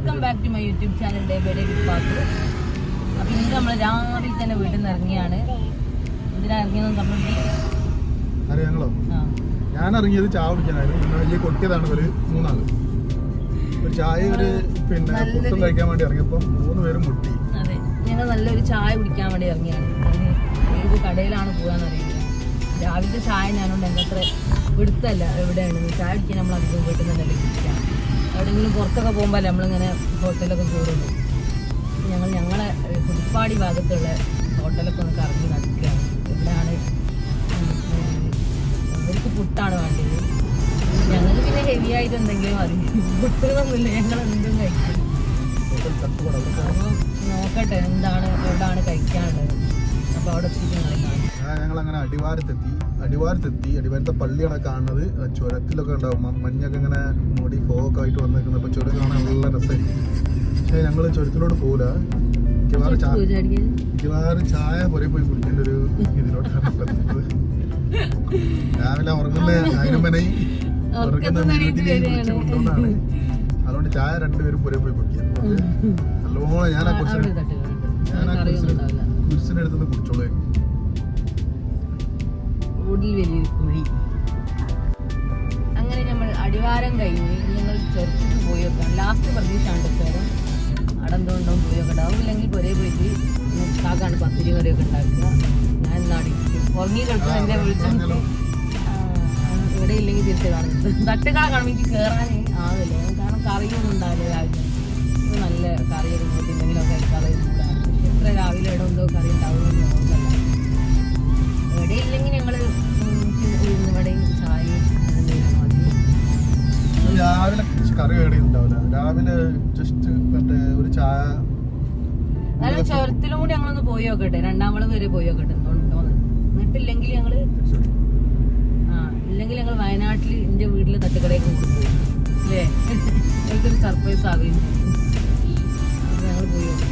Welcome back to my YouTube channel day by day with Pathu. അപ്പോൾ ഇന്ന് നമ്മൾ രാവിലെ തന്നെ വീട്ടിൽ നിന്ന് ഇറങ്ങിയാണ്. എന്തിനാ ഇറങ്ങിയെന്ന് ഞങ്ങളോ ഞാൻ ഇറങ്ങിയത് ചായ കുടിക്കാനായിരുന്നു. കൊട്ടിയതാണ് ഒരു മൂന്നാള്. ഒരു ചായ ഒരു പിന്നെ പുട്ടും കഴിക്കാൻ വേണ്ടി ഇറങ്ങിയപ്പോൾ 3 പേരും മുട്ടി. അതെ, ഞങ്ങൾ നല്ലൊരു ചായ കുടിക്കാൻ വേണ്ടി ഇറങ്ങിയാണ്. ഏത് കടയിലാണ് പോകാന്നറിയില്ല. രാവിലത്തെ ചായ ഞാനുണ്ട് എന്തത്ര പിടുത്തല്ല എവിടെയാണ് ചായ കുടിക്കാൻ. നമ്മൾ അധികം വീട്ടിൽ നിന്ന് തന്നെ കുടിക്കാം. എവിടെയെങ്കിലും പുറത്തൊക്കെ പോകുമ്പോൾ നമ്മളിങ്ങനെ ഹോട്ടലൊക്കെ കയറുള്ളൂ. ഞങ്ങളെ പുതുപ്പാടി ഭാഗത്തുള്ള ഹോട്ടലൊക്കെ ഒന്ന് കറങ്ങി നടക്കുകയാണ്. എവിടെയാണ് അവർക്ക് പുട്ടാണ് വേണ്ടത്. ഞങ്ങൾക്ക് പിന്നെ ഹെവി ആയിട്ട് എന്തെങ്കിലും മതി. പുട്ടൊന്നുമില്ല, ഞങ്ങൾ എന്തും കഴിക്കും. അപ്പോൾ നോക്കട്ടെ എന്താണ് എവിടെയാണ് കഴിക്കാനുള്ളത്. അപ്പോൾ അവിടെ എത്തിയിട്ട് ഞങ്ങളങ്ങനെ അടിവാരത്തെ പള്ളിയാണ് കാണുന്നത്. ചുരത്തിലൊക്കെ ഉണ്ടാവും മഞ്ഞൊക്കെ ഇങ്ങനെ മൂടി ഫോഗൊക്കെ ആയിട്ട് വന്നിരിക്കുന്നത്. അപ്പോൾ ചുരം കാണാൻ നല്ല രസമായിരിക്കും. പക്ഷേ ഞങ്ങൾ ചുരത്തിലോട്ട് പോകില്ല. മിക്കവാറും ചായ പുറകെ പോയി കുടിക്കേണ്ട ഒരു ഇതിലോട്ടാണ് എത്തുന്നത്. രാവിലെ ഉറങ്ങുന്ന അതിനമ്പനായി കൊണ്ടുകൊണ്ടാണ്. അതുകൊണ്ട് ചായ 2 പേരും പുറകെ പോയി കുടിക്കുക. നല്ലോണം ഞാൻ ആ കുരിശിന്റെ അടുത്തുനിന്ന് കുടിച്ചോളൂ. അങ്ങനെ നമ്മൾ അടിവാരം കഴിഞ്ഞ് ഞങ്ങൾ ചർച്ചിൽ പോയി വെക്കാം. ലാസ്റ്റ് പ്രതീക്ഷ ഉണ്ടെത്തോളം അടന്തോണ്ടോ പോയി വെക്കട്ടെ. ആവില്ലെങ്കിൽ പുരേ പോയിട്ട് കാക്കാണ് പത്തിരി കറിയൊക്കെ ഉണ്ടാക്കുക. ഞാൻ ഇന്നടിക്കും ഉറങ്ങി കിടക്കും. എന്നെ വിളിച്ചു ഇവിടെ ഇല്ലെങ്കിൽ തിരിച്ച് കാണുന്നത് തട്ടുകട കാണുമ്പോൾ എനിക്ക് കയറാൻ ആവില്ല. കാരണം കറിയൊന്നും ഉണ്ടാവില്ല രാവിലെ. നല്ല കറിയൊക്കെ കൂട്ടി എന്തെങ്കിലുമൊക്കെ കഴിക്കാറൊന്നും കൂടാണ്. പക്ഷെ എത്ര രാവിലെ ഇവിടെ എന്തോ കറി ഉണ്ടാവുമെന്ന് ഓർമ്മല്ല. ഇവിടെ ഇല്ലെങ്കിൽ ഞങ്ങൾ ഇവിടെയും ചായയും എന്തെങ്കിലും മതി. രാവിലെ കറി കേടിയുണ്ടാവില്ല. രാവിലെ ജസ്റ്റ് മറ്റേ ഒരു ചായ. എന്നാലും ചുരത്തിലും കൂടി ഞങ്ങളൊന്ന് പോയി നോക്കട്ടെ. 2ാം വളം വരെ പോയി നോക്കട്ടെ തോന്നുന്നു. എന്നിട്ടില്ലെങ്കിൽ ഇല്ലെങ്കിൽ ഞങ്ങൾ വയനാട്ടിൽ എൻ്റെ വീട്ടിലെ തട്ടുകടയൊക്കെ കൊണ്ടുപോയി അല്ലേ. ഞങ്ങൾക്കൊരു സർപ്രൈസ് ആവുകയും അപ്പോൾ ഞങ്ങൾ പോയി നോക്കട്ടെ.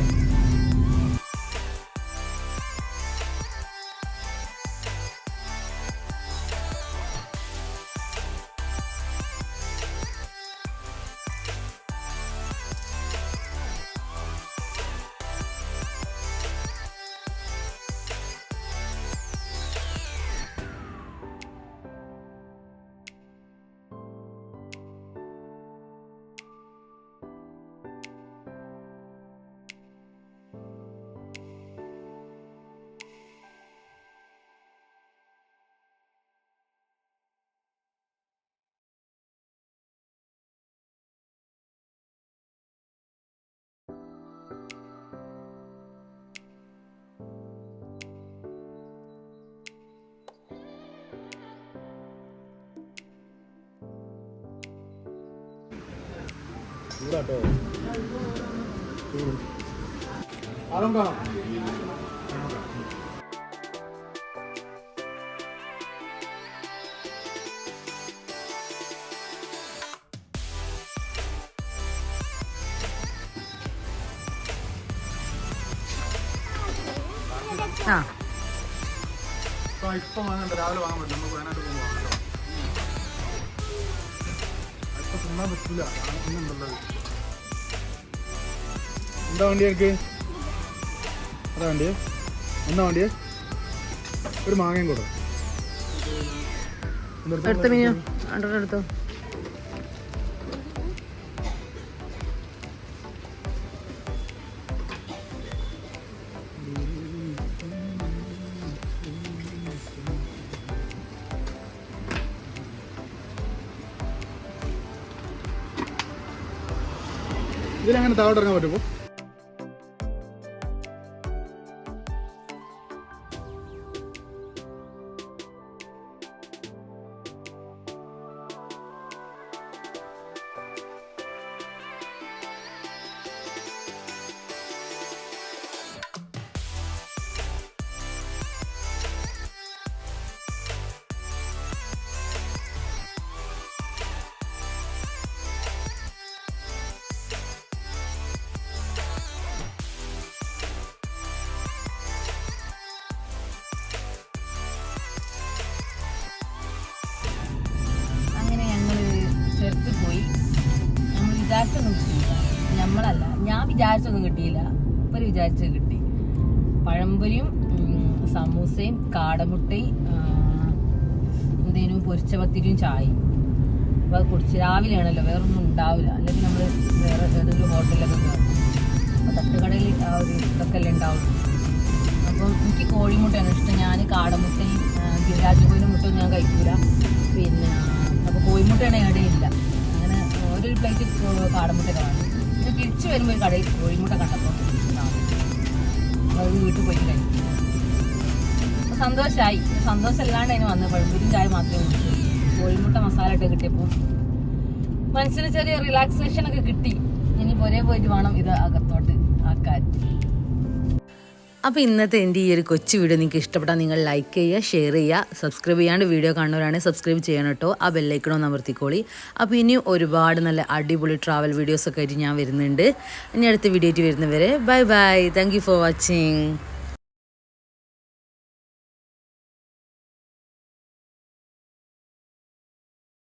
ഇപ്പൊ വാങ്ങണ്ട, രാവിലെ വാങ്ങാൻ പറ്റില്ല. നമുക്ക് വയനാട്ടിൽ പോകുമ്പോൾ വാങ്ങാം. ഇപ്പൊ തിന്നാൻ പറ്റില്ല. ഇന്നുണ്ടല്ലോ. എന്താ വണ്ടി എനിക്ക്? അതാ വണ്ടിയെ എന്നാ വണ്ടിയെ ഒരു മാങ്ങയും കൂടെ എടുത്തോ. ഇതിലങ്ങനെ താഴോട്ട് ഇറങ്ങാൻ പറ്റുമോ? നമ്മളല്ല, ഞാൻ വിചാരിച്ചൊന്നും കിട്ടിയില്ല, ഇപ്പം വിചാരിച്ചത് കിട്ടി. പഴംപൊരിയും സമൂസയും കാടമുട്ടയും എന്തേനും പൊരിച്ച പത്തിരിയും ചായയും. അപ്പോൾ അത് കുടിച്ച് രാവിലെയാണല്ലോ, വേറൊന്നും ഉണ്ടാവില്ല. അല്ലെങ്കിൽ നമ്മൾ വേറെ ഏതെങ്കിലും ഹോട്ടലിലൊക്കെ കയറും. അപ്പോൾ തട്ടുകടയിൽ ആ ഒരു ഇതൊക്കെ അല്ലേ ഉണ്ടാവും. അപ്പം എനിക്ക് കോഴിമുട്ടയാണ് ഇഷ്ടം. ഞാൻ കാടമുട്ടയും ഗിരിരാജ് കോഴിൻ്റെ മുട്ടയും ഞാൻ കഴിക്കില്ല. പിന്നെ അപ്പോൾ കോഴിമുട്ടയാണ് ഇടയില്ല. അങ്ങനെ ഒരു പ്ലേറ്റ് കാടമുട്ട കാണും. പിന്നെ തിരിച്ച് വരുമ്പോൾ ഒരു കടയിൽ കോഴിമുട്ട കണ്ടപ്പോൾ അത് വീട്ടിൽ പോയി കഴിക്കും. അപ്പോൾ സന്തോഷമായി. സന്തോഷമല്ലാണ്ട് അതിന് വന്നത് പഴംപൊരിയും ചായ മാത്രമേ കുടിച്ചു. കോഴിമുട്ട മസാല ഇട്ട് കിട്ടിയപ്പോൾ മനസ്സിന് ചെറിയ റിലാക്സേഷൻ ഒക്കെ കിട്ടി. ഇനി പുരേ പോയിട്ട് വേണം ഇത് അകത്തോട്ട് ആക്കാൻ. അപ്പോൾ ഇന്നത്തെ എൻ്റെ ഈ ഒരു കൊച്ചു വീഡിയോ നിങ്ങൾക്ക് ഇഷ്ടപ്പെട്ടാൽ നിങ്ങൾ ലൈക്ക് ചെയ്യുക, ഷെയർ ചെയ്യുക, സബ്സ്ക്രൈബ് ചെയ്യാണ്ട് വീഡിയോ കാണുന്നവരാണെങ്കിൽ സബ്സ്ക്രൈബ് ചെയ്യണം കേട്ടോ. ആ ബെല്ലൈക്കണോ അമർത്തിക്കോളി. അപ്പോൾ ഇനിയും ഒരുപാട് നല്ല അടിപൊളി ട്രാവൽ വീഡിയോസൊക്കെ ആയിട്ട് ഞാൻ വരുന്നുണ്ട്. ഇനി അടുത്ത വീഡിയോ ആയിട്ട് വരുന്നവരെ bye bye. Thank you for watching.